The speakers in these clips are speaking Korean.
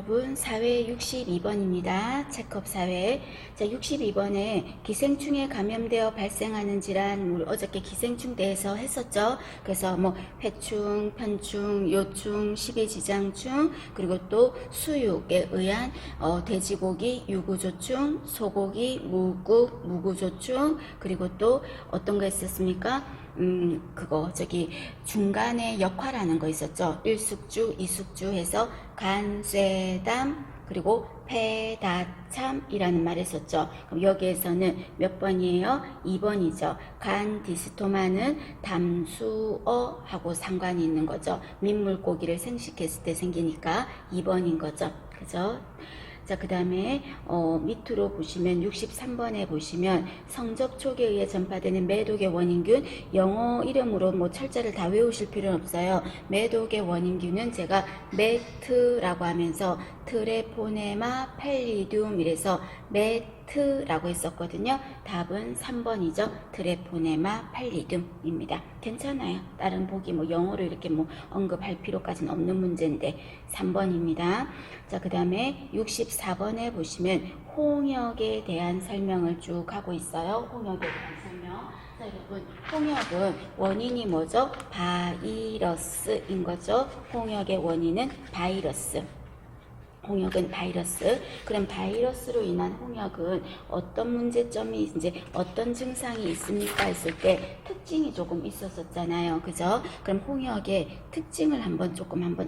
여러분, 사회 62번입니다. 체크업 사회. 자, 62번에 기생충에 감염되어 발생하는 질환, 우리 어저께 기생충 대해서 했었죠. 그래서 뭐 회충, 편충, 요충, 식이지장충, 그리고 또 수육에 의한 돼지고기, 유구조충, 소고기, 무구조충, 그리고 또 어떤 거 있었습니까? 중간에 역할하는 거 있었죠. 1숙주, 2숙주 해서 간, 쇠, 담, 그리고 폐다참이라는 말 했었죠. 그럼 여기에서는 몇 번이에요? 2번이죠. 간 디스토마는 담수어하고 상관이 있는 거죠. 민물고기를 생식했을 때 생기니까 2번인 거죠. 그죠? 자, 그 다음에 밑으로 보시면 63번에 보시면 성접촉에 의해 전파되는 매독의 원인균, 영어 이름으로 뭐 철자를 다 외우실 필요는 없어요. 매독의 원인균은 제가 메트라고 하면서 트레포네마 팰리듐 이래서 메트라고 했었거든요. 답은 3번이죠. 트레포네마 팰리듐입니다. 괜찮아요. 다른 보기 뭐 영어로 이렇게 뭐 언급할 필요까지는 없는 문제인데 3번입니다. 자, 그 다음에 64번에 보시면 홍역에 대한 설명을 쭉 하고 있어요. 홍역에 대한 설명. 자, 여러분, 홍역은 원인이 뭐죠? 바이러스인 거죠. 홍역의 원인은 바이러스. 홍역은 바이러스. 그럼 바이러스로 인한 홍역은 어떤 문제점이 이제 어떤 증상이 있습니까 했을 때 특징이 조금 있었었잖아요. 그죠? 그럼 홍역의 특징을 한번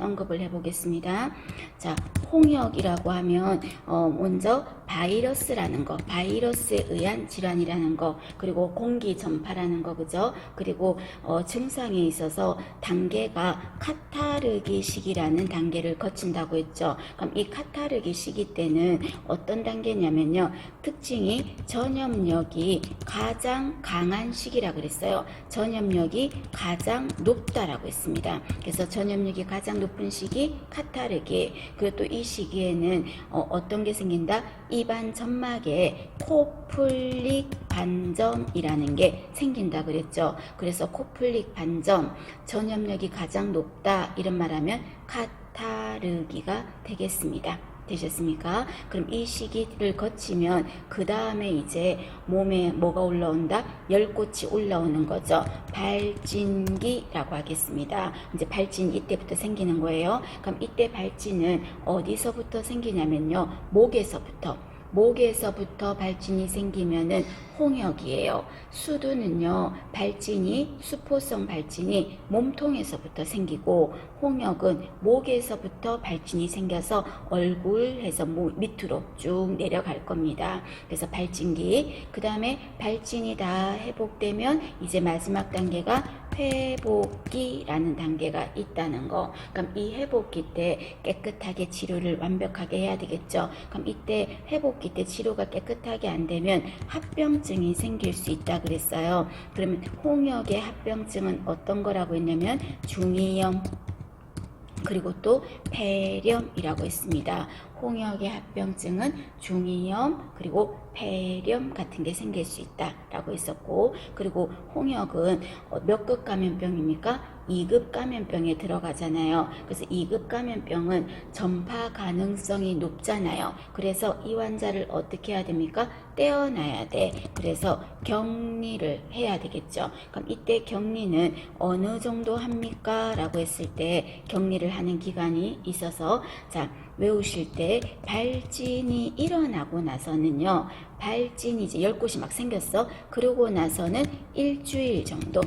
언급을 해보겠습니다. 자, 홍역이라고 하면 먼저 바이러스라는 거, 바이러스에 의한 질환이라는 거, 그리고 공기 전파라는 거, 그죠? 그리고 증상에 있어서 단계가 카타르기 시기라는 단계를 거친다고 했죠. 그럼 이 카타르기 시기 때는 어떤 단계냐면요, 특징이 전염력이 가장 강한 시기라 그랬어요. 전염력이 가장 높다라고 했습니다. 그래서 전염력이 가장 높은 시기 카타르기. 그리고 또 이 시기에는 어떤 게 생긴다? 입안 점막에 코플릭 반점이라는 게 생긴다 그랬죠. 그래서 코플릭 반점, 전염력이 가장 높다 이런 말하면 카타르기가 되겠습니다. 되셨습니까? 그럼 이 시기를 거치면 그 다음에 이제 몸에 뭐가 올라온다? 열꽃이 올라오는 거죠. 발진기라고 하겠습니다. 이제 발진 이때부터 생기는 거예요. 그럼 이때 발진은 어디서부터 생기냐면요, 목에서부터 발진이 생기면은 홍역이에요. 수두는요, 수포성 발진이 몸통에서부터 생기고, 홍역은 목에서부터 발진이 생겨서 얼굴에서 밑으로 쭉 내려갈 겁니다. 그래서 발진기, 그 다음에 발진이 다 회복되면 이제 마지막 단계가 회복기라는 단계가 있다는 거. 그럼 이 회복기 때 깨끗하게 치료를 완벽하게 해야 되겠죠. 그럼 이때 회복기 때 치료가 깨끗하게 안 되면 합병증이 생길 수 있다 그랬어요. 그러면 홍역의 합병증은 어떤 거라고 했냐면 중이염, 그리고 또 폐렴이라고 했습니다. 홍역의 합병증은 중이염 그리고 폐렴 같은 게 생길 수 있다라고 했었고, 그리고 홍역은 몇 급 감염병입니까? 2급 감염병에 들어가잖아요. 그래서 2급 감염병은 전파 가능성이 높잖아요. 그래서 이 환자를 어떻게 해야 됩니까? 떼어놔야 돼. 그래서 격리를 해야 되겠죠. 그럼 이때 격리는 어느 정도 합니까? 라고 했을 때 격리를 하는 기간이 있어서, 자, 외우실 때 발진이 일어나고 나서는요, 발진이 이제 열꽃이 막 생겼어. 그러고 나서는 일주일 정도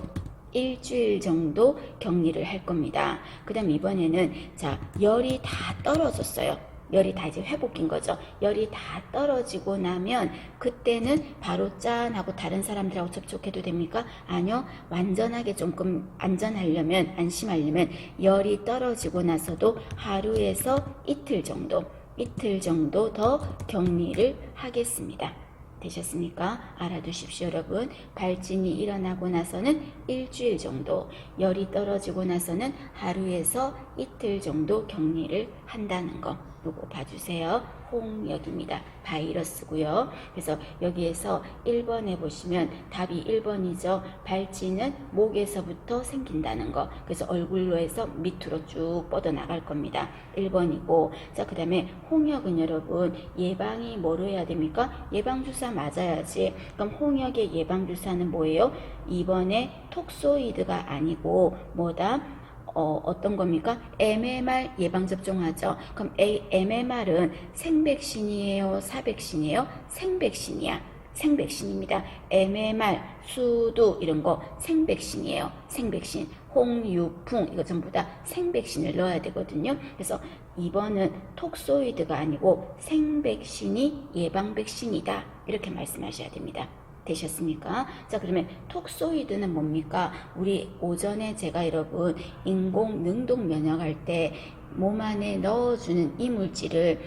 격리를 할 겁니다. 그 다음 이번에는 자, 열이 다 떨어졌어요. 열이 다 이제 회복인 거죠. 열이 다 떨어지고 나면 그때는 바로 짠 하고 다른 사람들하고 접촉해도 됩니까? 아니요. 완전하게 조금 안심하려면 열이 떨어지고 나서도 하루에서 이틀 정도 더 격리를 하겠습니다. 되셨습니까? 알아두십시오, 여러분. 발진이 일어나고 나서는 일주일 정도, 열이 떨어지고 나서는 하루에서 이틀 정도 격리를 한다는 거. 요거 봐주세요. 홍역입니다. 바이러스고요. 그래서 여기에서 1번에 보시면 답이 1번이죠. 발진은 목에서부터 생긴다는 거. 그래서 얼굴로 해서 밑으로 쭉 뻗어나갈 겁니다. 1번이고, 자, 그 다음에 홍역은 여러분 예방이 뭐로 해야 됩니까? 예방주사 맞아야지. 그럼 홍역의 예방주사는 뭐예요? 2번에 톡소이드가 아니고 뭐다? 어떤 겁니까? MMR 예방접종하죠. 그럼 MMR은 생백신이에요? 사백신이에요? 생백신이야. 생백신입니다. MMR, 수두 이런 거 생백신이에요. 생백신. 홍유풍 이거 전부 다 생백신을 넣어야 되거든요. 그래서 2번은 톡소이드가 아니고 생백신이 예방백신이다. 이렇게 말씀하셔야 됩니다. 되셨습니까? 자, 그러면 톡소이드는 뭡니까? 우리 오전에 제가 여러분 인공 능동 면역할 때 몸 안에 넣어주는 이물질을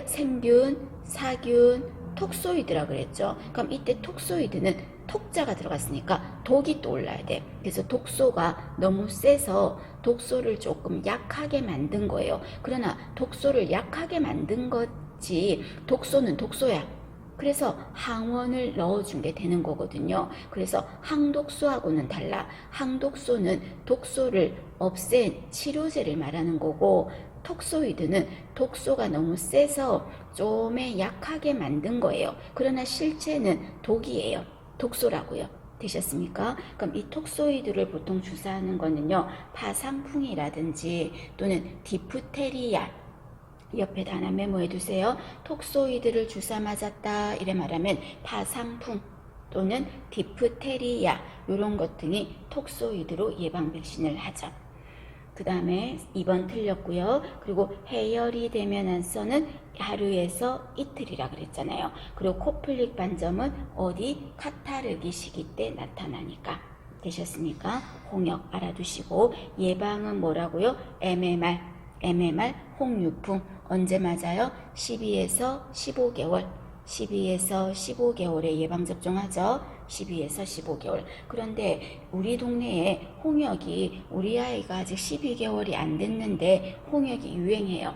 생균, 사균, 톡소이드라 그랬죠. 그럼 이때 톡소이드는 톡자가 들어갔으니까 독이 또 올라야 돼. 그래서 독소가 너무 세서 독소를 조금 약하게 만든 거예요. 그러나 독소를 약하게 만든 거지 독소는 독소야. 그래서 항원을 넣어준 게 되는 거거든요. 그래서 항독소하고는 달라. 항독소는 독소를 없앤 치료제를 말하는 거고, 톡소이드는 독소가 너무 세서 좀 약하게 만든 거예요. 그러나 실제는 독이에요. 독소라고요. 되셨습니까? 그럼 이 톡소이드를 보통 주사하는 거는요, 파상풍이라든지 또는 디프테리아, 옆에다 하나 메모해 두세요. 톡소이드를 주사 맞았다 이래 말하면 파상풍 또는 디프테리아 이런 것 등이 톡소이드로 예방 백신을 하죠. 그 다음에 2번 틀렸고요. 그리고 해열이 되면 안서는 하루에서 이틀이라 그랬잖아요. 그리고 코플릭 반점은 어디 카타르기 시기 때 나타나니까. 되셨습니까? 홍역 알아두시고, 예방은 뭐라고요? MMR 홍유풍 언제 맞아요? 12에서 15개월 12에서 15개월에 예방접종하죠. 12에서 15개월. 그런데 우리 동네에 홍역이, 우리 아이가 아직 12개월이 안 됐는데 홍역이 유행해요.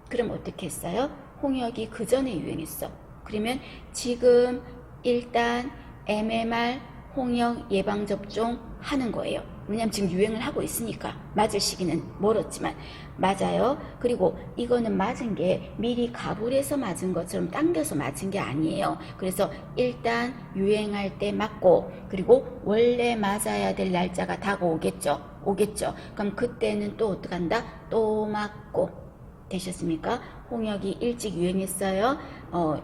그럼 어떻게 했어요? 홍역이 그 전에 유행했어. 그러면 지금 일단 MMR 홍역 예방접종 하는 거예요. 왜냐면 지금 유행을 하고 있으니까. 맞을 시기는 멀었지만 맞아요. 그리고 이거는 맞은 게 미리 가불해서 맞은 것처럼 당겨서 맞은 게 아니에요. 그래서 일단 유행할 때 맞고, 그리고 원래 맞아야 될 날짜가 다가오겠죠. 그럼 그때는 또 어떡한다? 또 맞고. 되셨습니까? 홍역이 일찍 유행했어요.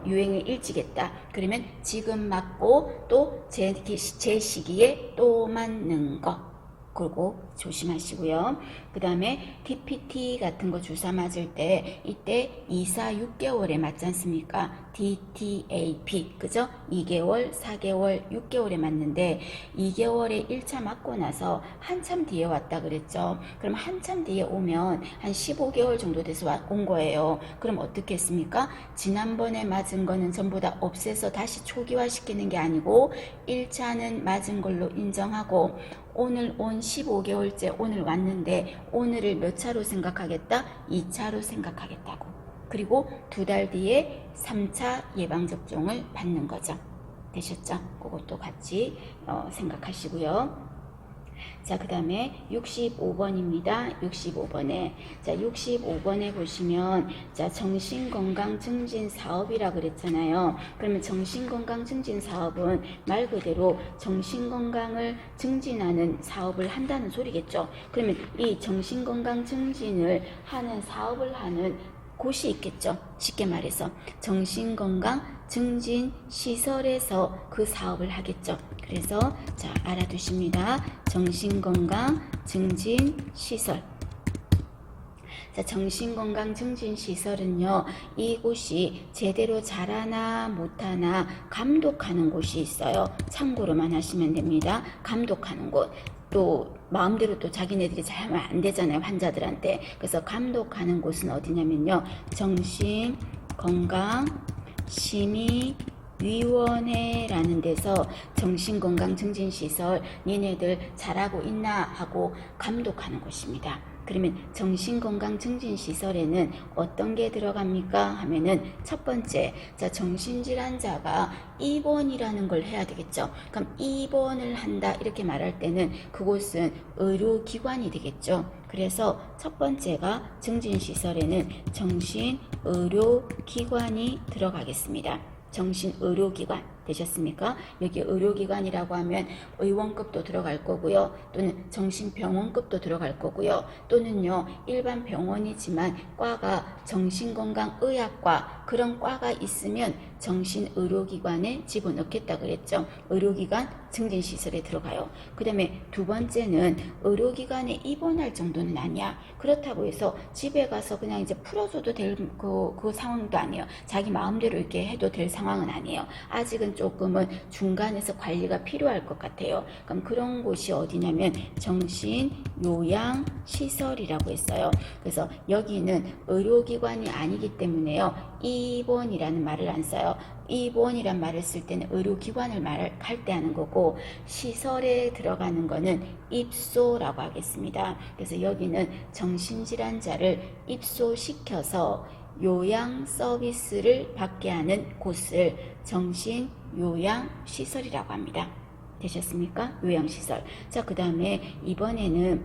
유행을 일찍 했다. 그러면 지금 맞고 또 제 시기에 또 맞는 거. 그리고 조심하시고요. 그 다음에 DPT 같은 거 주사 맞을 때 이때 2, 4, 6개월에 맞지 않습니까? DTAP 그죠? 2개월, 4개월, 6개월에 맞는데 2개월에 1차 맞고 나서 한참 뒤에 왔다 그랬죠. 그럼 한참 뒤에 오면 한 15개월 정도 돼서 온 거예요. 그럼 어떻게 했습니까? 지난번에 맞은 거는 전부 다 없애서 다시 초기화 시키는 게 아니고 1차는 맞은 걸로 인정하고, 오늘 온 15개월째 오늘 왔는데 오늘을 몇 차로 생각하겠다? 2차로 생각하겠다고. 그리고 2달 뒤에 3차 예방접종을 받는 거죠. 되셨죠? 그것도 같이 생각하시고요. 자, 그 다음에 65번입니다. 65번에 보시면, 자, 정신건강증진사업이라 그랬잖아요. 그러면 정신건강증진사업은 말 그대로 정신건강을 증진하는 사업을 한다는 소리겠죠. 그러면 이 정신건강증진을 하는 사업을 하는 곳이 있겠죠. 쉽게 말해서 정신건강증진시설에서 그 사업을 하겠죠. 그래서 자, 알아두십니다. 정신건강증진시설. 자, 정신건강증진시설은요, 이곳이 제대로 잘하나 못하나 감독하는 곳이 있어요. 참고로만 하시면 됩니다. 감독하는 곳. 또 마음대로 또 자기네들이 잘하면 안 되잖아요, 환자들한테. 그래서 감독하는 곳은 어디냐면요, 정신건강심의위원회라는 데서 정신건강증진시설 니네들 잘하고 있나 하고 감독하는 곳입니다. 그러면 정신건강증진시설에는 어떤 게 들어갑니까? 하면은 첫 번째, 자, 정신질환자가 입원이라는 걸 해야 되겠죠. 그럼 입원을 한다 이렇게 말할 때는 그곳은 의료기관이 되겠죠. 그래서 첫 번째가 증진시설에는 정신의료기관이 들어가겠습니다. 정신의료기관 되셨습니까? 여기 의료기관이라고 하면 의원급도 들어갈 거고요. 또는 정신병원급도 들어갈 거고요. 또는요, 일반 병원이지만 과가 정신건강의학과 그런 과가 있으면 정신의료기관에 집어넣겠다 그랬죠. 의료기관 증진시설에 들어가요. 그 다음에 두 번째는 의료기관에 입원할 정도는 아니야. 그렇다고 해서 집에 가서 그냥 이제 풀어줘도 될 그 상황도 아니에요. 자기 마음대로 이렇게 해도 될 상황은 아니에요. 아직은 조금은 중간에서 관리가 필요할 것 같아요. 그럼 그런 곳이 어디냐면 정신요양시설이라고 했어요. 그래서 여기는 의료기관이 아니기 때문에요. 입원이라는 말을 안 써요. 입원이란 말을 쓸 때는 의료기관을 말할 때 하는 거고, 시설에 들어가는 거는 입소라고 하겠습니다. 그래서 여기는 정신질환자를 입소시켜서 요양 서비스를 받게 하는 곳을 정신요양시설이라고 합니다. 되셨습니까? 요양시설. 자, 그 다음에 이번에는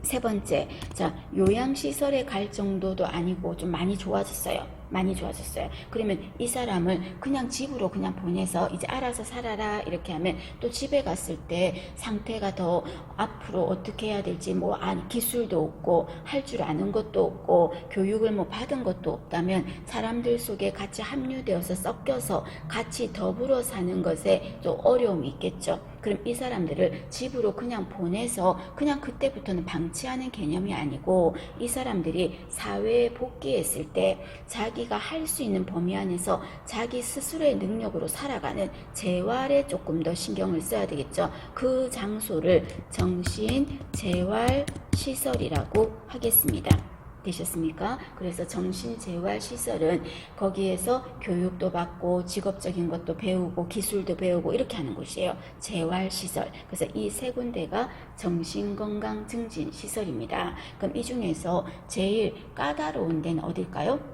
세 번째, 자, 요양시설에 갈 정도도 아니고 좀 많이 좋아졌어요. 많이 좋아졌어요. 그러면 이 사람을 그냥 집으로 그냥 보내서 이제 알아서 살아라 이렇게 하면 또 집에 갔을 때 상태가 더 앞으로 어떻게 해야 될지 뭐 기술도 없고 할 줄 아는 것도 없고 교육을 뭐 받은 것도 없다면 사람들 속에 같이 합류되어서 섞여서 같이 더불어 사는 것에 또 어려움이 있겠죠. 그럼 이 사람들을 집으로 그냥 보내서 그냥 그때부터는 방치하는 개념이 아니고 이 사람들이 사회에 복귀했을 때 자기가 할 수 있는 범위 안에서 자기 스스로의 능력으로 살아가는 재활에 조금 더 신경을 써야 되겠죠. 그 장소를 정신재활시설이라고 하겠습니다. 되셨습니까? 그래서 정신재활시설은 거기에서 교육도 받고 직업적인 것도 배우고 기술도 배우고 이렇게 하는 곳이에요. 재활시설. 그래서 이 세 군데가 정신건강증진시설입니다. 그럼 이 중에서 제일 까다로운 데는 어딜까요?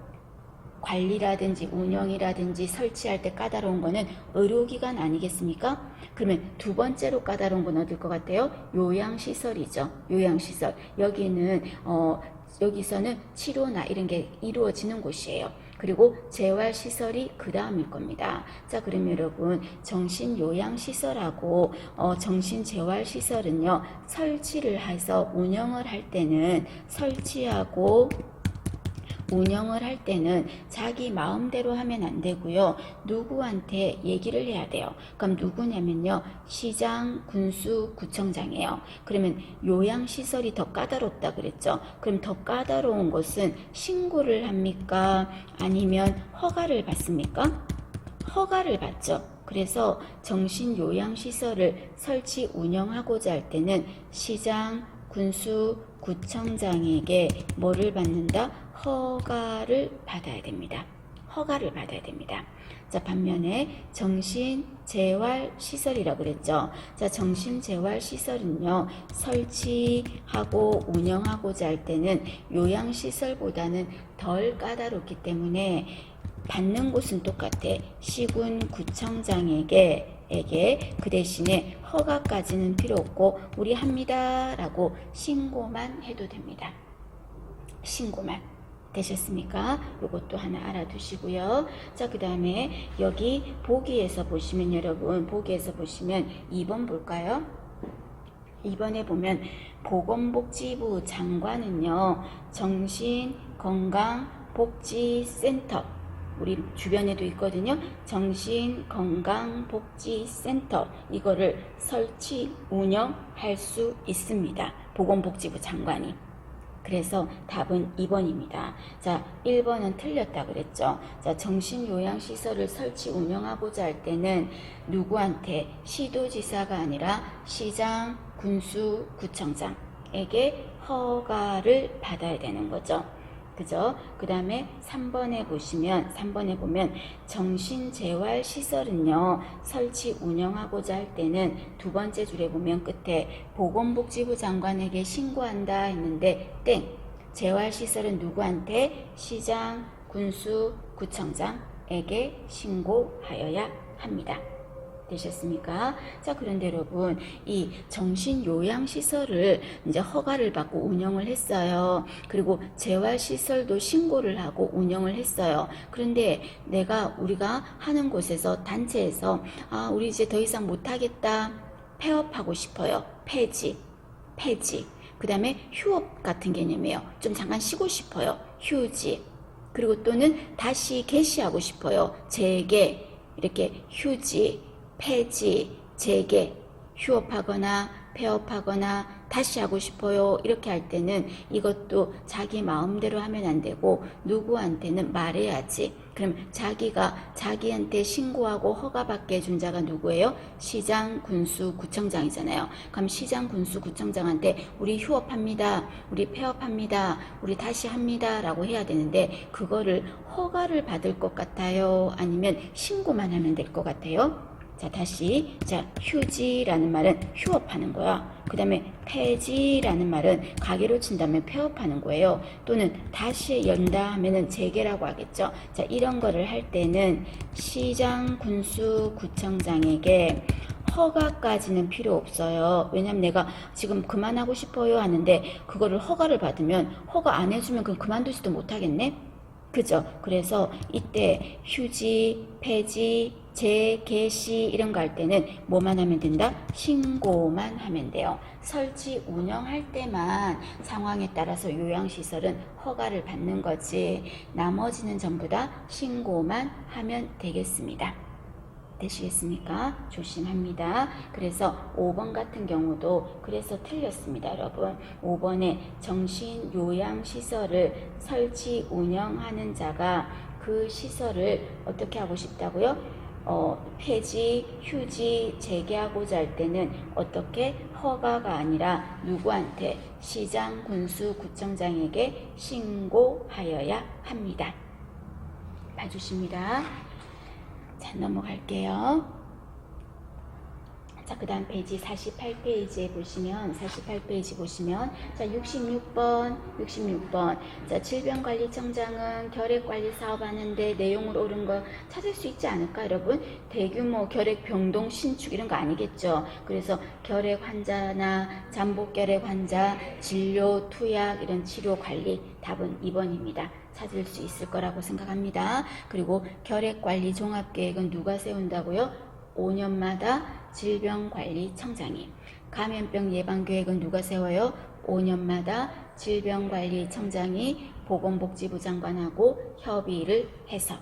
관리라든지 운영이라든지 설치할 때 까다로운 거는 의료기관 아니겠습니까? 그러면 두 번째로 까다로운 건 어딜 것 같아요? 요양시설이죠. 요양시설. 여기서는 치료나 이런 게 이루어지는 곳이에요. 그리고 재활시설이 그 다음일 겁니다. 자, 그럼 여러분 정신요양시설하고 정신재활시설은요, 설치를 해서 운영을 할 때는 운영을 할 때는 자기 마음대로 하면 안 되고요. 누구한테 얘기를 해야 돼요. 그럼 누구냐면요. 시장, 군수, 구청장이에요. 그러면 요양시설이 더 까다롭다 그랬죠. 그럼 더 까다로운 것은 신고를 합니까? 아니면 허가를 받습니까? 허가를 받죠. 그래서 정신요양시설을 설치 운영하고자 할 때는 시장, 군수, 구청장에게 뭐를 받는다? 허가를 받아야 됩니다. 허가를 받아야 됩니다. 자, 반면에 정신재활시설이라고 그랬죠. 자, 정신재활시설은요, 설치하고 운영하고자 할 때는 요양시설보다는 덜 까다롭기 때문에 받는 곳은 똑같아. 시군 구청장에게 그 대신에 허가까지는 필요 없고 우리 합니다 라고 신고만 해도 됩니다. 신고만. 되셨습니까? 이것도 하나 알아두시고요. 자, 그 다음에 여기 보기에서 보시면 여러분, 보기에서 보시면 2번 볼까요? 2번에 보면 보건복지부 장관은요, 정신건강복지센터, 우리 주변에도 있거든요. 정신건강복지센터, 이거를 설치 운영할 수 있습니다. 보건복지부 장관이. 그래서 답은 2번입니다. 자, 1번은 틀렸다 그랬죠. 자, 정신요양시설을 설치 운영하고자 할 때는 누구한테? 시도지사가 아니라 시장, 군수, 구청장에게 허가를 받아야 되는 거죠. 그죠? 그 다음에 3번에 보면 정신재활시설은요, 설치 운영하고자 할 때는 두 번째 줄에 보면 끝에 보건복지부 장관에게 신고한다 했는데 땡! 재활시설은 누구한테? 시장, 군수, 구청장에게 신고하여야 합니다. 되셨습니까? 자, 그런데 여러분, 이 정신요양시설을 이제 허가를 받고 운영을 했어요. 그리고 재활시설도 신고를 하고 운영을 했어요. 그런데 우리가 하는 곳에서, 단체에서, 우리 이제 더 이상 못하겠다. 폐업하고 싶어요. 폐지. 그 다음에 휴업 같은 개념이에요. 좀 잠깐 쉬고 싶어요. 휴지. 그리고 또는 다시 개시하고 싶어요. 재개. 이렇게 휴지. 폐지, 재개, 휴업하거나 폐업하거나 다시 하고 싶어요. 이렇게 할 때는 이것도 자기 마음대로 하면 안 되고 누구한테는 말해야지. 그럼 자기한테 신고하고 허가받게 해준 자가 누구예요? 시장, 군수, 구청장이잖아요. 그럼 시장, 군수, 구청장한테 우리 휴업합니다. 우리 폐업합니다. 우리 다시 합니다. 라고 해야 되는데 그거를 허가를 받을 것 같아요? 아니면 신고만 하면 될 것 같아요? 자, 다시. 자, 휴지라는 말은 휴업하는 거야. 그 다음에 폐지라는 말은 가게로 친다면 폐업하는 거예요. 또는 다시 연다 하면은 재개라고 하겠죠. 자, 이런 거를 할 때는 시장, 군수, 구청장에게 허가까지는 필요 없어요. 왜냐면 내가 지금 그만하고 싶어요 하는데 그거를 허가를 받으면 허가 안 해주면 그럼 그만두지도 못하겠네? 그죠? 그래서 이때 휴지, 폐지, 재개시 이런 거 할 때는 뭐만 하면 된다? 신고만 하면 돼요. 설치 운영할 때만 상황에 따라서 요양시설은 허가를 받는 거지 나머지는 전부 다 신고만 하면 되겠습니다. 되시겠습니까? 조심합니다. 그래서 5번 같은 경우도 그래서 틀렸습니다, 여러분. 5번에 정신요양시설을 설치 운영하는 자가 그 시설을 어떻게 하고 싶다고요? 폐지, 휴지, 재개하고자 할 때는 어떻게? 허가가 아니라 누구한테? 시장, 군수, 구청장에게 신고하여야 합니다. 봐주십니다. 자, 넘어갈게요. 자, 그 다음 페이지 48페이지에 보시면, 자, 66번. 자, 질병관리청장은 결핵관리 사업하는데 내용을 옳은 거 찾을 수 있지 않을까, 여러분? 대규모 결핵 병동 신축 이런 거 아니겠죠? 그래서 결핵 환자나 잠복결핵 환자, 진료, 투약, 이런 치료 관리, 답은 2번입니다. 찾을 수 있을 거라고 생각합니다. 그리고 결핵관리 종합계획은 누가 세운다고요? 5년마다 질병관리청장이. 감염병 예방계획은 누가 세워요? 5년마다 질병관리청장이 보건복지부 장관하고 협의를 해서.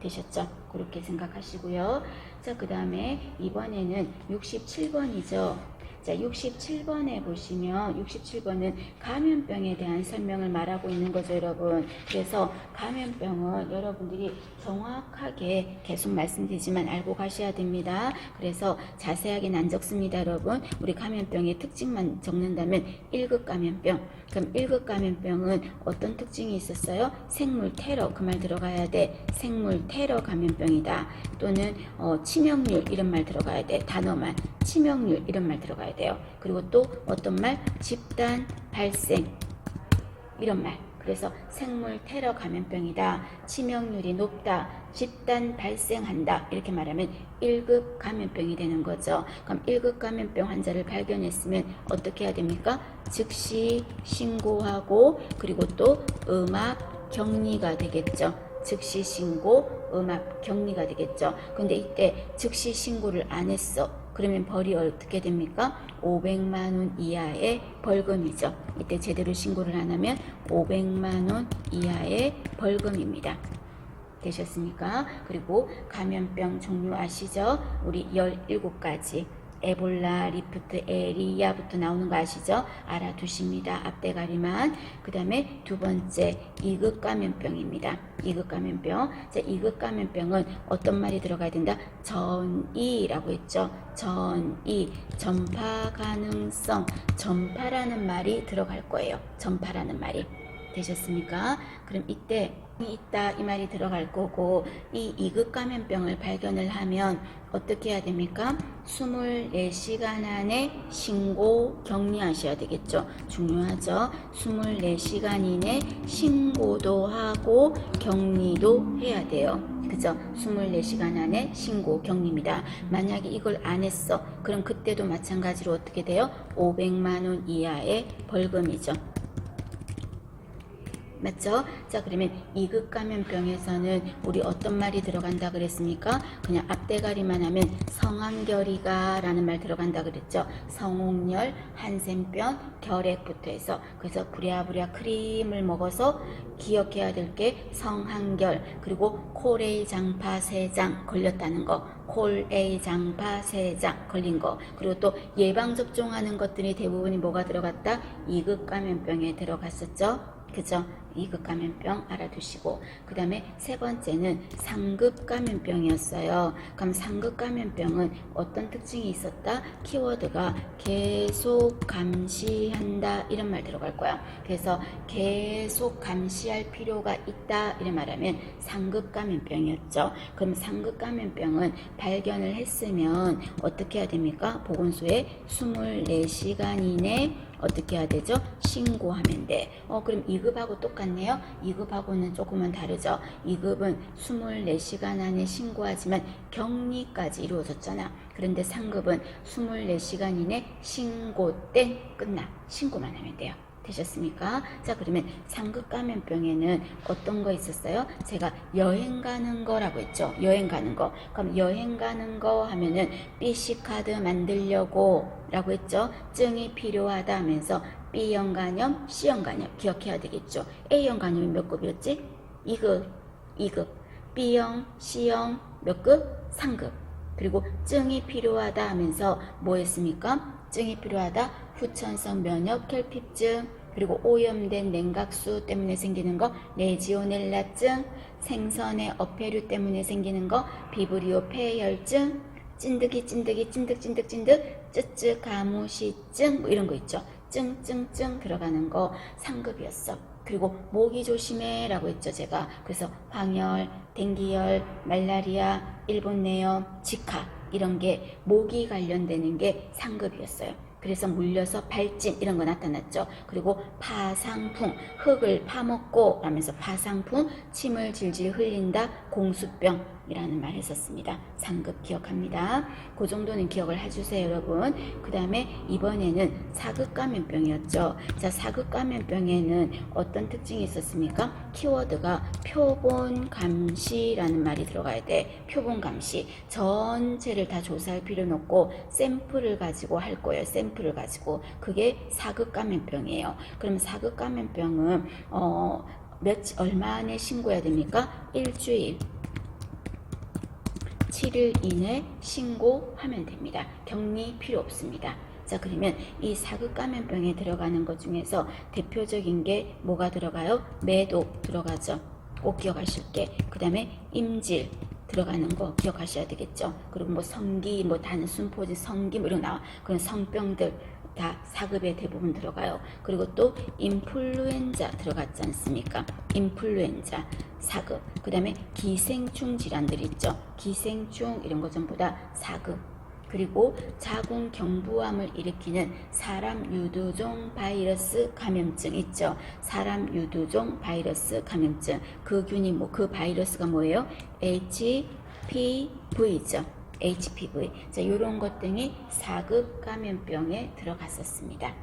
되셨죠? 그렇게 생각하시고요. 자, 그 다음에 이번에는 67번이죠. 자, 67번에 보시면 67번은 감염병에 대한 설명을 말하고 있는 거죠, 여러분. 그래서 감염병은 여러분들이 정확하게 계속 말씀드리지만 알고 가셔야 됩니다. 그래서 자세하게는 안 적습니다, 여러분. 우리 감염병의 특징만 적는다면 1급 감염병. 그럼 1급 감염병은 어떤 특징이 있었어요? 생물 테러. 그 말 들어가야 돼. 생물 테러 감염병이다. 또는 치명률 이런 말 들어가야 돼. 단어만. 치명률 이런 말 들어가야 돼요. 그리고 또 어떤 말? 집단 발생 이런 말. 그래서 생물 테러 감염병이다. 치명률이 높다. 집단 발생한다. 이렇게 말하면 1급 감염병이 되는 거죠. 그럼 1급 감염병 환자를 발견했으면 어떻게 해야 됩니까? 즉시 신고하고 그리고 또 음압 격리가 되겠죠. 즉시 신고, 음압 격리가 되겠죠. 근데 이때 즉시 신고를 안 했어. 그러면 벌이 어떻게 됩니까? 500만 원 이하의 벌금이죠. 이때 제대로 신고를 안 하면 500만 원 이하의 벌금입니다. 되셨습니까? 그리고 감염병 종류 아시죠? 우리 17가지. 에볼라, 리프트, 에리아부터 나오는 거 아시죠? 알아두십니다. 앞대가리만. 그 다음에 두 번째 2급 감염병입니다. 2급 감염병. 자, 2급 감염병은 어떤 말이 들어가야 된다? 전이라고 했죠. 전이, 전파 가능성, 전파라는 말이 들어갈 거예요. 전파라는 말이. 되셨습니까? 그럼 이때 있다 이 말이 들어갈 거고, 이 2급 감염병을 발견을 하면 어떻게 해야 됩니까? 24시간 안에 신고 격리하셔야 되겠죠. 중요하죠. 24시간 이내 신고도 하고 격리도 해야 돼요. 그죠? 24시간 안에 신고 격리입니다. 만약에 이걸 안 했어, 그럼 그때도 마찬가지로 어떻게 돼요? 500만 원 이하의 벌금이죠. 맞죠? 자, 그러면 2급 감염병에서는 우리 어떤 말이 들어간다 그랬습니까? 그냥 앞대가리만 하면 성한결이가 라는 말 들어간다 그랬죠. 성홍열, 한센병, 결핵부터 해서, 그래서 부랴부랴 크림을 먹어서 기억해야 될 게 성한결, 그리고 콜A 장파 세장 걸렸다는 거, 콜A 장파 세장 걸린 거, 그리고 또 예방접종하는 것들이 대부분이 뭐가 들어갔다? 2급 감염병에 들어갔었죠. 그죠? 2급 감염병 알아두시고, 그 다음에 세 번째는 상급 감염병이었어요. 그럼 상급 감염병은 어떤 특징이 있었다? 키워드가 계속 감시한다 이런 말 들어갈 거야. 그래서 계속 감시할 필요가 있다 이런 말하면 상급 감염병이었죠. 그럼 상급 감염병은 발견을 했으면 어떻게 해야 됩니까? 보건소에 24시간 이내 어떻게 해야 되죠? 신고하면 돼. 그럼 2급하고 똑같네요. 2급하고는 조금은 다르죠. 2급은 24시간 안에 신고하지만 격리까지 이루어졌잖아. 그런데 3급은 24시간 이내 신고 땡 끝나. 신고만 하면 돼요. 되셨습니까? 자, 그러면 상급 감염병에는 어떤 거 있었어요? 제가 여행 가는 거라고 했죠. 여행 가는 거. 그럼 여행 가는 거 하면은 BC 카드 만들려고 라고 했죠. 증이 필요하다 하면서 B형 간염, C형 간염 기억해야 되겠죠. A형 간염이 몇 급이었지? 2급, 2급. B형, C형 몇 급? 3급. 그리고 증이 필요하다 하면서 뭐 했습니까? 증이 필요하다. 후천성 면역 결핍증, 그리고 오염된 냉각수 때문에 생기는 거 레지오넬라증, 생선의 어패류 때문에 생기는 거 비브리오 폐혈증, 찐득이 찐득 쯔쯔 가무시증 뭐 이런 거 있죠. 증 들어가는 거 상급이었어. 그리고 모기 조심해 라고 했죠 제가. 그래서 황열, 댕기열, 말라리아, 일본 내염, 지카 이런 게 모기 관련되는 게 상급이었어요. 그래서 물려서 발진 이런 거 나타났죠. 그리고 파상풍, 흙을 파먹고 라면서 파상풍, 침을 질질 흘린다, 공수병이라는 말 했었습니다. 상급 기억합니다. 그 정도는 기억을 해주세요 여러분. 그 다음에 이번에는 4급 감염병이었죠. 자, 4급 감염병에는 어떤 특징이 있었습니까? 키워드가 표본 감시라는 말이 들어가야 돼. 표본 감시. 전체를 다 조사할 필요는 없고 샘플을 가지고 할 거예요. 샘플을 가지고. 그게 4급 감염병이에요. 그럼 4급 감염병은 얼마 안에 신고해야 됩니까? 일주일 7일 이내 신고하면 됩니다. 격리 필요 없습니다. 자, 그러면 이 4급 감염병에 들어가는 것 중에서 대표적인 게 뭐가 들어가요? 매도 들어가죠. 꼭 기억하실게. 그 다음에 임질 들어가는 거 기억하셔야 되겠죠. 그리고 뭐 성기, 뭐 단순 포진 성기 뭐 이런 거 나와. 그런 성병들 다 4급에 대부분 들어가요. 그리고 또 인플루엔자 들어갔지 않습니까? 인플루엔자 4급. 그 다음에 기생충 질환들 있죠. 기생충 이런 거 전부 다 4급. 그리고 자궁경부암을 일으키는 사람 유두종 바이러스 감염증 있죠. 사람 유두종 바이러스 감염증. 그 균이 그 바이러스가 뭐예요? HPV죠. HPV. 자, 요런 것 등이 4급 감염병에 들어갔었습니다.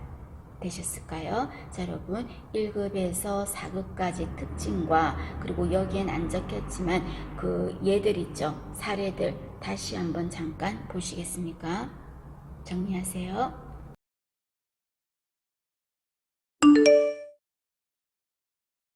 되셨을까요? 자, 여러분 1급에서 4급까지 특징과 그리고 여기엔 안 적혔지만 그 얘들 있죠. 사례들 다시 한번 잠깐 보시겠습니까? 정리하세요.